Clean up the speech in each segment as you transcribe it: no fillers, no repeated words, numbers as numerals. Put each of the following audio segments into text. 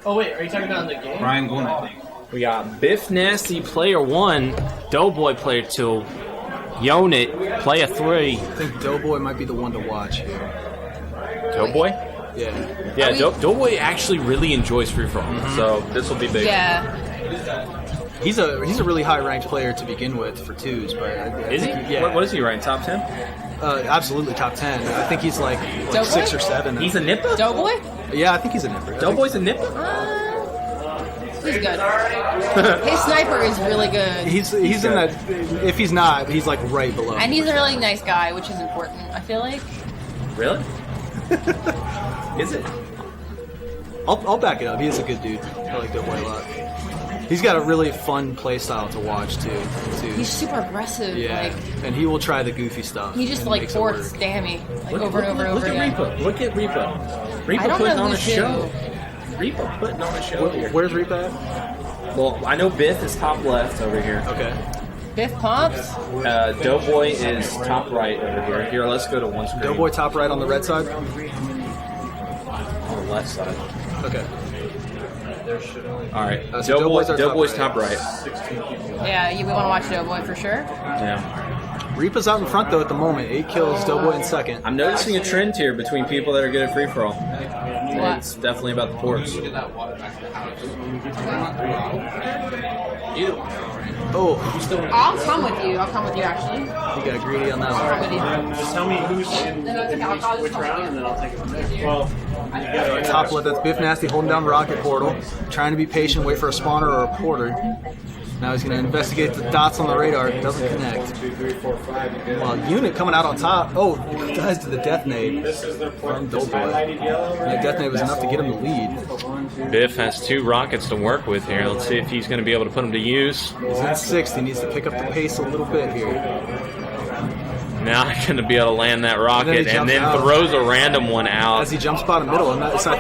Oh wait, are you talking about in the game? Ryan Glenn, I think. We got Biff Nasty, player 1, Doughboy, player 2, Jownz, player 3. I think Doughboy might be the one to watch here. Doughboy? Yeah. Yeah, Doughboy actually really enjoys free-for-all, so this will be big. Yeah. He's a really high-ranked player to begin with for twos, but Is he? Yeah. What is he ranked? Top 10? Absolutely top 10. I think he's like Doughboy? 6 or 7. He's a nipper? Doughboy? Yeah, I think he's a nipper. Doughboy's a nipper? He's good. His sniper is really good. He's in that. If he's not, he's like right below. And he's a really nice guy, which is important, I feel like. Really? Is it? I'll back it up. He is a good dude. I like Doughboy a lot. He's got a really fun play style to watch too. He's super aggressive. Yeah, Like, and he will try the goofy stuff. he just and like makes it forts work. Dammy like over and over and over again. Look at Repa. I Repa don't putting know on a who's who. show. Repa putting on a show here. Where's Repa at? Well, I know Biff is top left over here. Okay. Biff pumps. Doughboy is top right over here. Here, let's go to one screen. Doughboy top right on the red side. On the left side. Okay. All right. So Doughboy's top right. Yeah, we want to watch Doughboy for sure. Yeah. Repa's out in front though at the moment. 8 kills. Doughboy in second. I'm noticing a trend here between people that are good at free for all. What? It's definitely about the ports. Oh, I'll come with you. I'll come with you actually. he got greedy on that I'll come one. with you. Just tell me who's in which round, and then I'll take it from there. Well, Top left. That's Biff Nasty holding down Rocket Portal, trying to be patient, wait for a spawner or a porter. Now he's going to investigate the dots on the radar. It doesn't connect. Well, unit coming out on top. Oh, dies to the death nade from Doughboy. Yeah, death nade was enough to get him the lead. Biff has 2 rockets to work with here. Let's see if he's going to be able to put them to use. He's at 6th. He needs to pick up the pace a little bit here. Now he's going to be able to land that rocket and then out. throws a random one out. As he jumps bottom middle, and so I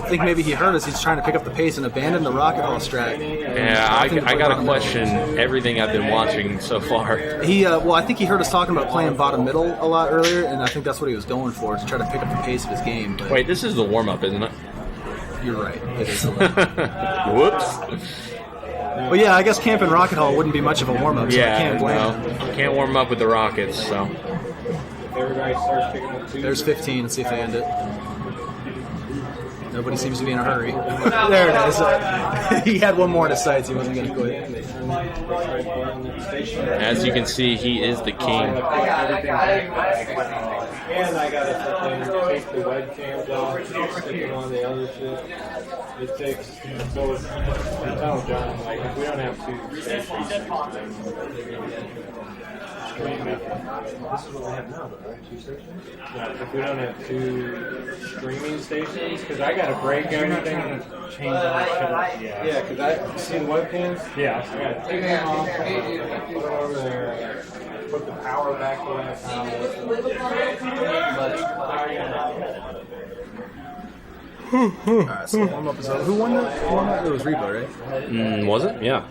think maybe he heard us. He's trying to pick up the pace and abandon the rocket hall strat. Yeah, I got to question everything I've been watching so far. Well, I think he heard us talking about playing bottom middle a lot earlier, and I think that's what he was going for, to try to pick up the pace of his game. But Wait, this is the warm-up, isn't it? you're right. It is. Whoops. Well, yeah, I guess camp and rocket hall wouldn't be much of a warm up. So I can't blame him. Can't warm up with the rockets, so. There's 15. Let's see if they end it. Nobody seems to be in a hurry. There it is. He had one more in his sights. He wasn't going to quit. As you can see, he is the king. and I got to take the webcams off, stick them on the other shit. It takes, so it's, I tell John, like, if we don't have 2 stations, this is what we have now, right? 2 stations? Yeah, if we don't have 2 streaming stations, because I got to break everything and change all the shit. Yeah, because I see the webcams? Yeah. I got to take them off, put it over there, put the power back the last time. Alright, so warm up is over. Who won that? It was Repa, right? Was it? Yeah.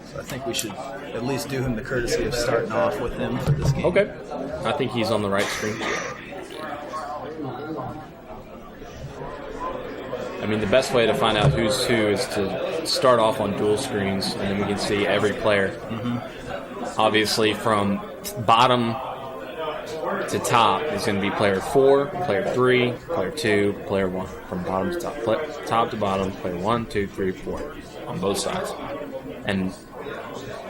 So I think we should at least do him the courtesy of starting off with him for this game. Okay. I think he's on the right screen. I mean, the best way to find out who's who is to start off on dual screens, and then we can see every player. Obviously, from bottom to top is going to be player 4, player 3, player 2, player 1. From bottom to top. Top to bottom, player 1, 2, 3, 4 on both sides. And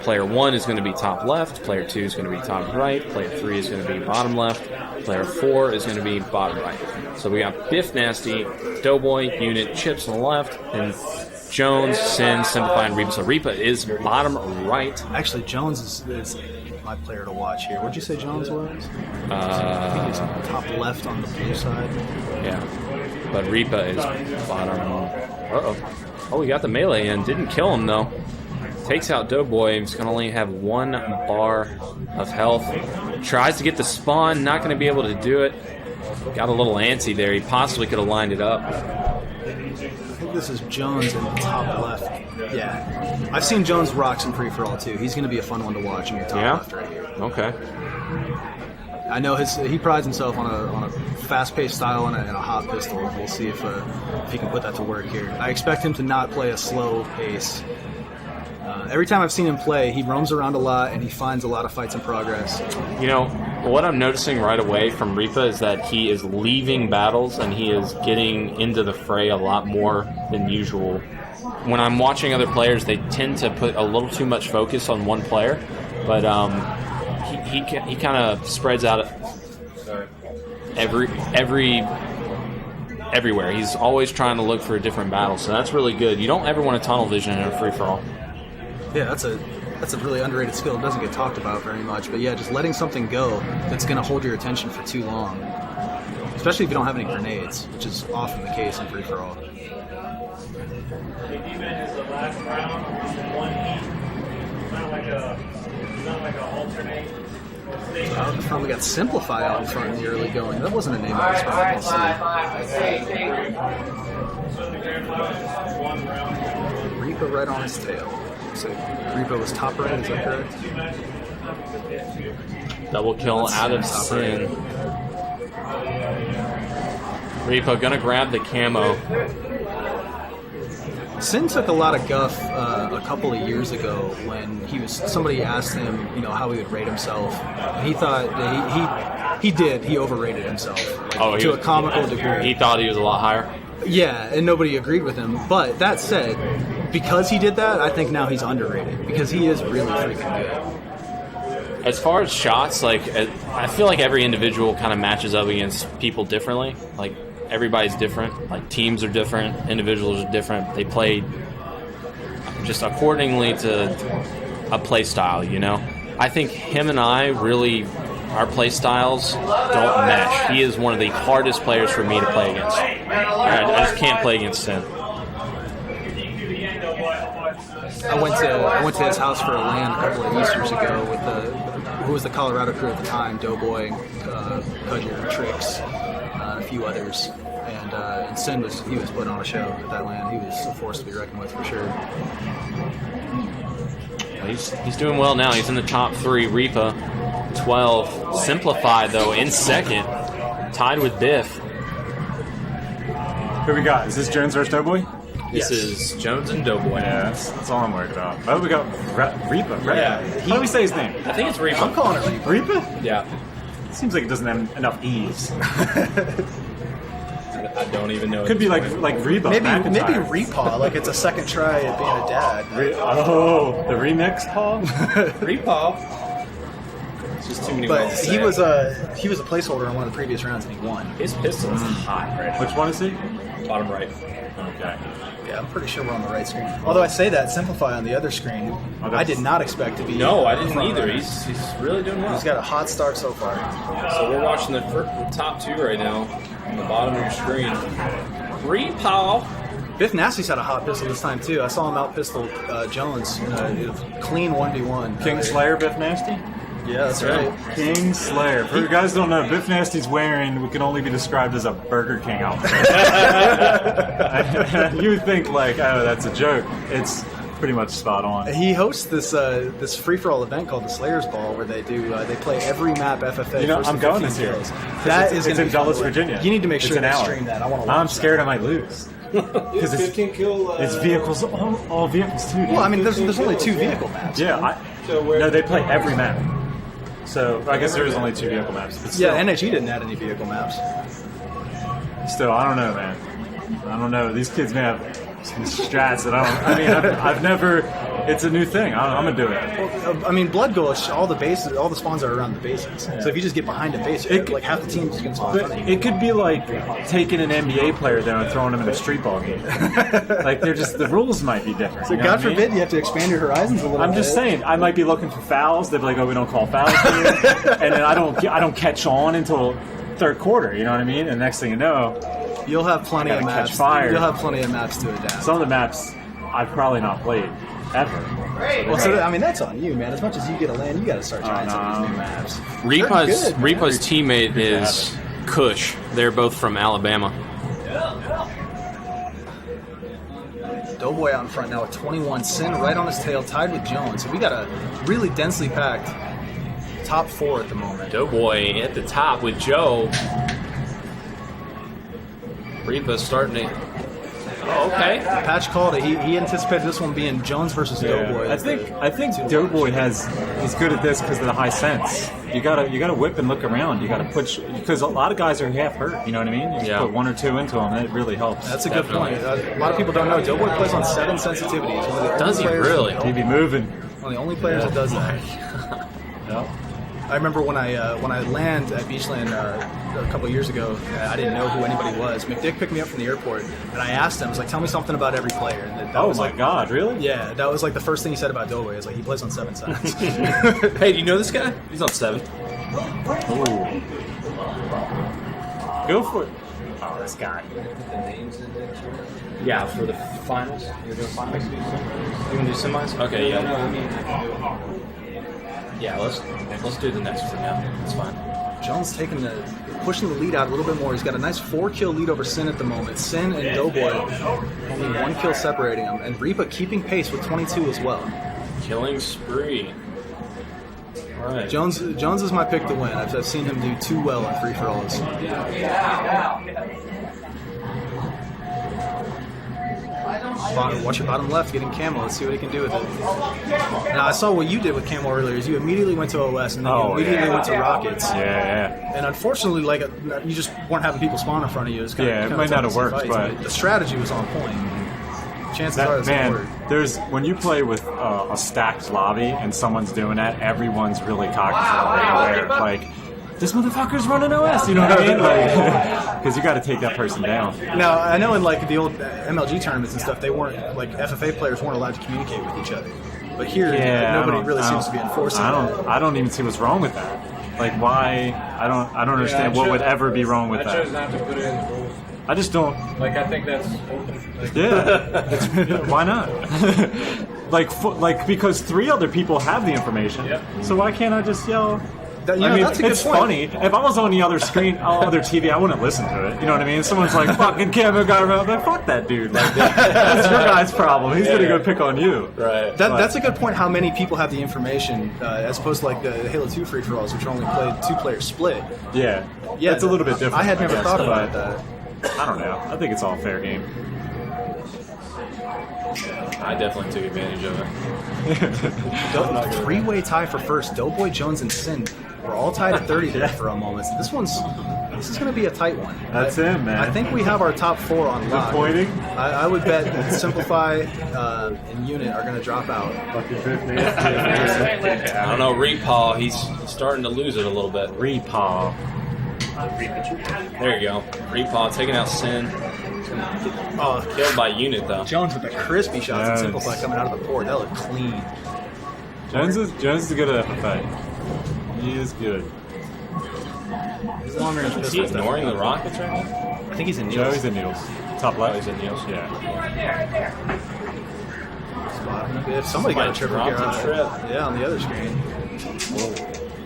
player 1 is going to be top left, player 2 is going to be top right, player 3 is going to be bottom left, player 4 is going to be bottom right. So we got Biff Nasty, Doughboy, Unit, Chips on the left, and Jownz, Sin, Simplifyyy, and Repa. So Repa is bottom right. Actually, Jownz is my player to watch here. What'd you say Jownz was? I think he's top left on the blue side. Yeah. But Repa is bottom. Uh-oh. Oh, he got the melee in. Didn't kill him, though. Takes out Doughboy. He's going to only have 1 bar of health. Tries to get the spawn. Not going to be able to do it. Got a little antsy there. He possibly could have lined it up. I think this is Jownz in the top left. Yeah. I've seen Jownz rock some free-for-all, too. He's going to be a fun one to watch in your top left right here. Okay. I know he prides himself on a fast-paced style and a hot pistol. We'll see if he can put that to work here. I expect him to not play a slow pace. Every time I've seen him play, he roams around a lot and he finds a lot of fights in progress. You know, what I'm noticing right away from Repa is that he is leaving battles and he is getting into the fray a lot more than usual. When I'm watching other players, they tend to put a little too much focus on one player, but he kind of spreads out everywhere. He's always trying to look for a different battle, so that's really good. You don't ever want to tunnel vision in a free-for-all. Yeah, that's a really underrated skill. It doesn't get talked about very much, but yeah, just letting something go that's going to hold your attention for too long, especially if you don't have any grenades, which is often the case in free-for-all. Out in front, we got Simplifyyy out in front in the early going. That wasn't a name I was expecting to see. Repa right on his tail. So Repa was top right, is that correct? Double kill out of Sin. Repa gonna grab the camo. Sin took a lot of guff a couple of years ago when somebody asked him, how he would rate himself. And he thought he overrated himself to a comical degree. He thought he was a lot higher. Yeah, and nobody agreed with him. But that said, because he did that, I think now he's underrated because he is really freaking good. As far as shots, I feel like every individual kind of matches up against people differently. Everybody's different. Teams are different. Individuals are different. They play just accordingly to a play style, I think him and I really, our play styles don't mesh. He is one of the hardest players for me to play against. I just can't play against him. I went to his house for a LAN a couple of Easters ago with who was the Colorado crew at the time, Doughboy, Kudger, Trix, and a few others. And Sin was putting on a show at that LAN. He was a force to be reckoned with for sure. He's doing well now. He's in the top 3. Repa, 12. Simplifyyy, though, in second. Tied with Biff. Who we got? Is this Jownz versus Doughboy? This is Jownz and Doughboy. Yeah, that's all I'm worried about. Oh, we got Repa. Yeah. How do we say his name? I think it's Repa. I'm calling it Repa. Repa? Yeah. Seems like it doesn't have enough E's. I don't even know. Could be like Reba. Maybe McIntyre. Repa, like it's a second try at being a dad. The remix, Paul? Repa. It's just too many But words to he say. was a placeholder in one of the previous rounds and he won. His pistol is hot right now. Which one is he? Bottom right. Okay. Yeah, I'm pretty sure we're on the right screen. Although I say that, Simplifyyy on the other screen, I did not expect to be. No, I didn't front either. runner. He's really doing well. He's got a hot start so far. So we're watching the top 2 right now on the bottom of your screen. Repa. Biff Nasty's had a hot pistol this time too. I saw him out pistol Jownz in a clean 1v1. King Slayer, Biff Nasty? Yeah, that's right. King Slayer. For you guys who don't know, Biff Nasty's wearing what can only be described as a Burger King outfit. You would think that's a joke. It's pretty much spot on. He hosts this free-for-all event called the Slayers Ball, where they play every map FFA. I'm going this year. That It's in Dulles, Virginia. You need to make It's sure an to hour. stream that. I want to watch I'm scared I might lose. Because it's vehicles, all vehicles too. Dude. Well, I mean, there's only 2 vehicle maps. Yeah, no, they play every map. So I guess there is only 2 vehicle maps. But still, Yeah, NHE didn't add any vehicle maps. Still, I don't know, man. I don't know. These kids may have some strats that I've never. It's a new thing. I'm gonna do it. Well, I mean, Blood Gulch, all the spawns are around the bases. So if you just get behind a base, half the teams can spawn. But it could be like taking an NBA player though and throwing them in a street ball game. They're just the rules might be different. So God forbid you have to expand your horizons a little bit. I'm just saying, I might be looking for fouls. They'd be like, "Oh, we don't call fouls here," and then I don't catch on until third quarter. You know what I mean? And next thing you know, you'll have plenty of catch maps. fire. You'll have plenty of maps to adapt. Some of the maps I've probably not played ever. Well, so I mean, that's on you, man. As much as you get a LAN, you got to start trying some of these new maps. Repa's teammate is Kush. They're both from Alabama. Doughboy out in front now with 21. Sin right on his tail, tied with Jownz. So we got a really densely packed top 4 at the moment. Doughboy at the top with Joe. Repa starting to. Oh, okay. Patch called it. He anticipated this one being Jownz versus Doughboy. I think Doughboy he's good at this because of the high sense. You gotta whip and look around. You gotta push because a lot of guys are half hurt. You know what I mean? You just put 1 or 2 into them, and it really helps. That's a good point. A lot of people don't know Doughboy plays on 7 sensitivities. One of the Does only he players- really? He be moving. One of the only players that does that. Yeah. I remember when I landed at Beach-LAN a couple of years ago, I didn't know who anybody was. McDick picked me up from the airport, and I asked him, I was like, tell me something about every player. And that Oh was my God! Really? Yeah, that was like the first thing he said about Doughboy. He was like, he plays on 7 sides. Hey, do you know this guy? He's on 7. Ooh. Go for it. Oh, this guy. Yeah, for the finals. You're doing finals? You want to do semis? Okay, yeah. No, I mean, Yeah, let's do the next for now. It's fine. Jownz pushing the lead out a little bit more. He's got a nice 4-kill lead over Sin at the moment. Sin and Doughboy only 1 kill separating them, and Repa keeping pace with 22 as well. Killing spree. All right. Jownz is my pick to win. I've seen him do too well in free-for-alls. Watch your bottom left, getting camo. Let's see what he can do with it. Now, I saw what you did with camo earlier. Is you immediately went to OS and then you immediately went to Rockets. Yeah. And unfortunately, like you just weren't having people spawn in front of you. It Might not have worked, but the strategy was on point. Chances are it's man, work. there's when you play with a stacked lobby and someone's doing that, everyone's really cocky right aware. Like, this motherfucker's running OS, you know what I mean? Like, because you got to take that person down. Now, I know in like the old MLG tournaments and stuff, they weren't like FFA players weren't allowed to communicate with each other. But here, nobody really seems to be enforcing that. I don't even see what's wrong with that. Like, why? I don't understand what would ever be wrong with I chose that. not to put it in the rules. I just don't. Like, I think that's open. Like, Why not? like because 3 other people have the information. Yep. So why can't I just yell? I mean, that's a good it's point. funny. If I was on the other screen, other TV, I wouldn't listen to it. You know what I mean? Someone's like, "Fucking camo guy around." Like, fuck that dude. Like, that's your guy's problem. He's gonna go pick on you. Right. That's a good point. How many people have the information as opposed to like the Halo 2 free for alls, which are only played 2-player split. Yeah, it's a little bit different. I had never guess, thought about but that. I don't know. I think it's all fair game. I definitely took advantage of it. 3-way tie for first. Doughboy, Jownz, and Sin. We're all tied at 30 there for a moment. This is going to be a tight one. That's it, man. I think we have our top 4 on lock. Disappointing? I would bet Simplifyyy and Unit are going to drop out. I don't know, Repa, he's starting to lose it a little bit. Repa. There you go. Repa taking out Sin. Killed by Unit, though. Jownz with the crispy shots and Yes. Simplifyyy coming out of the port. That looked clean. Jownz is good at FFA. He is good. His long range Is he pistol ignoring the stuff. rockets right now? I think he's in Joe, Neils. he's in Needles. Top left. He's in Neils. Yeah. If somebody got a triple dropped gear a trip. Yeah, on the other screen.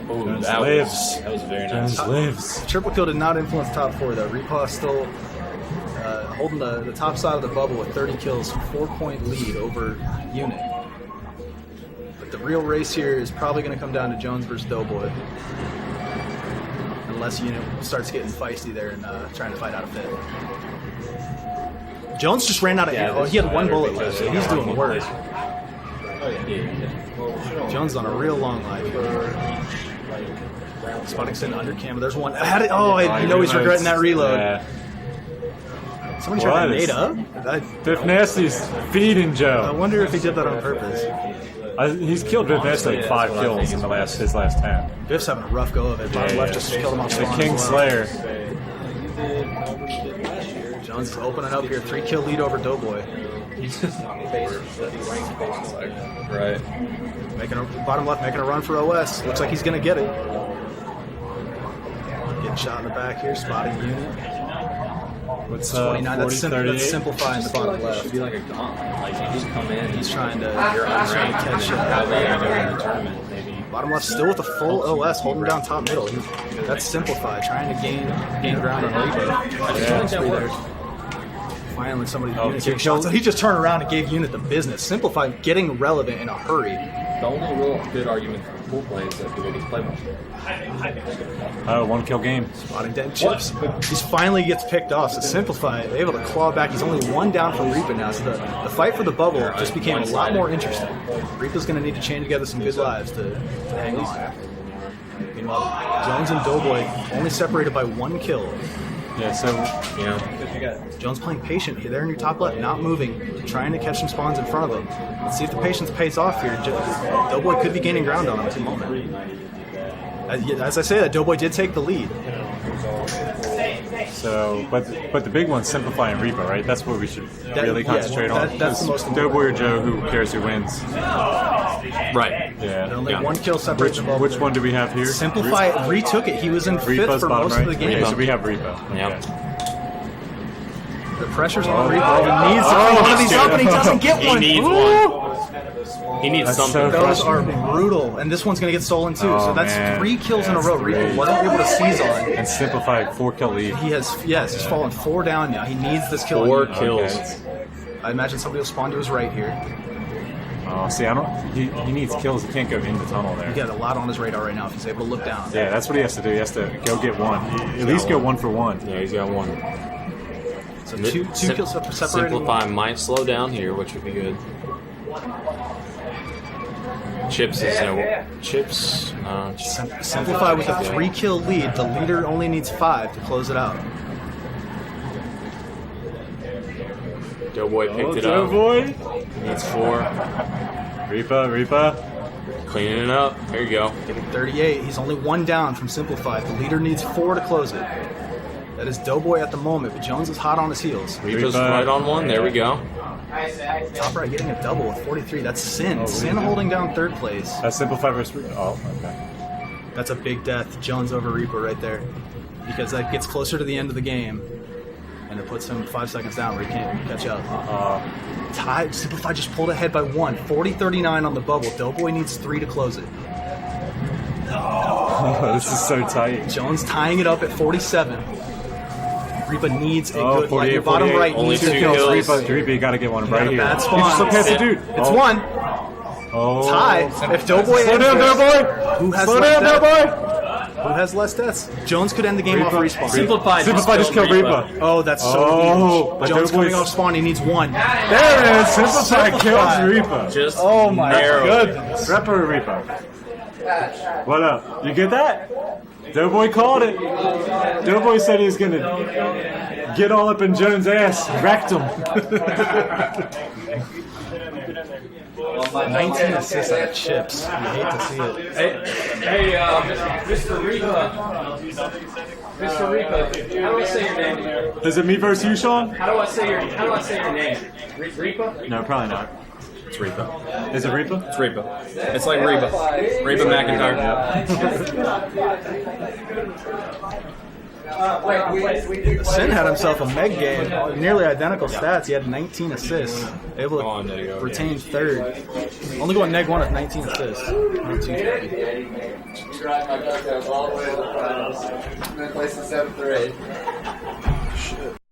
Oh, Jownz that lives. was very nice. Jownz lives. Triple kill did not influence top 4 though. Repa still holding the top side of the bubble with 30 kills, 4-point lead over Unit. But the real race here is probably going to come down to Jownz versus Doughboy. Unless Unit starts getting feisty there and trying to fight out a fit. Jownz just ran out of ammo. He had 1 bullet left, so he's doing work. Jownz on a real long life. Spotting Sin under camera. There's one. I know he's regretting that reload. Yeah. Somebody tried to What? nade up? Biff Nasty's feeding I Joe. wonder if he did that on purpose. He's killed Biff Nasty like 5 kills in his last 10. Biff's having a rough go of it. Bottom left just killed him off The spawn King as well. Slayer. Jownz is opening up here. 3-kill lead over Doughboy. Right. Bottom left making a run for OS. Looks like he's going to get it. Getting shot in the back here. Spotting Unit. What's 29. 40, That's 38? Simplifyyy in the bottom left. Should be like a gauntlet. Like, you just come in. He's trying to You're catch unranked. up. How they are doing in the tournament, maybe. Bottom left still with a full OS holding down top middle. That's Simplifyyy trying to gain ground on Repa. Finally, somebody Unit getting shot. So he just turned around and gave Unit the business. Simplifyyy getting relevant in a hurry. The only real good argument for pool play is that the way they play one. Oh, 1 kill game. Spotting dead chips. He finally gets picked off. So Simplifyyy able to claw back. He's only 1 down from Repa now. So the fight for the bubble just became a lot more interesting. Repa's going to need to chain together some good lives to hang on. Meanwhile, Jownz and Doughboy only separated by 1 kill. Yeah, so, you know, Jownz playing patient. They're in your top left, not moving, trying to catch some spawns in front of them. Let's see if the patience pays off here. Doughboy could be gaining ground on him at the moment. As I say that, Doughboy did take the lead. so, but the big one's Simplifyyy and Repa, right? That's what we should really concentrate on. That's the most important. Doughboy or Joe, who cares who wins? Right. Yeah. Only 1 kill separates the bubble. Which one do we have here? Simplifyyy retook it. He was in 5th Repa's for bottom most right? of the game. Okay, so we have Repa. Yep. Okay. The pressure's on Repa. He needs to clean one of these up, and he doesn't get He one. needs Ooh. one. He needs That's something. so Those are brutal, and this one's going to get stolen too. So Oh, that's man. 3 kills in a That's row. Repa great. wasn't able to seize on. And Simplifyyy 4 kill lead. He has, yes, he's fallen 4 down now. He needs this kill. 4 again. kills. I imagine somebody will spawn to his right here. Oh, see, I don't. He needs kills. He can't go in the tunnel there. He got a lot on his radar right now if he's able to look down. Yeah, that's what he has to do. He has to go get 1. At least go 1 for 1. Yeah, he's got 1. So two kills separating. Simplifyyy might slow down here, which would be good. Chips is Chips. Simplifyyy with a 3 kill lead. The leader only needs 5 to close it out. Doughboy picked it up. Doughboy. Needs 4. Repa. Cleaning it up. There you go. Getting 38. He's only 1 down from Simplifyyy. The leader needs 4 to close it. That is Doughboy at the moment, but Jownz is hot on his heels. Repa's Repa. right on 1. There we go. Top right getting a double with 43. That's Sin. Sin holding down 3rd place. That's Simplifyyy versus Repa. Oh, okay. That's a big death. Jownz over Repa right there. Because that gets closer to the end of the game. And it puts him 5 seconds down where he can't catch up. Tied. Simplifyyy just pulled ahead by 1. 40-39 on the bubble. Doughboy needs 3 to close it. Oh, this is so tight. Jownz tying it up at 47. Repa needs a good 48, your bottom 48. right Only needs 2 kills. Repa, you gotta get one got right a here. bad spawn. You just look past the Sit. dude. It's 1. Oh. Tie. If Doughboy Slow ends down, this, Doughboy. who has Slow less down, deaths? Doughboy. Who has less deaths? Jownz could end the game off respawn. Simplifyyy just killed Repa. Oh, that's so Oh, but huge. Jownz coming Doughboy's- off spawn. He needs 1. There it is. Simplifyyy kills Repa. Just Oh my narrow. goodness. Repa or Repa? What up? You get that? Doughboy called it. Doughboy said he was gonna get all up in Jones' ass. Wrecked him. 19 assists out of chips. You hate to see it. Hey, Mr. Repa. Mr. Repa, how do I say your name? Is it me versus you, Sean? How do I say your name? Repa? No, probably not. It's Repa. Is it Repa? It's Repa. It's like Reba. Reba McIntyre. Sin had himself a meg game, nearly identical stats. He had 19 assists, able Oh, there you to go. retain 3rd. Only going neg 1 with 19 assists. Not too shabby. You drive my duck all the way to the finals. I'm going to place in 7th or 8th.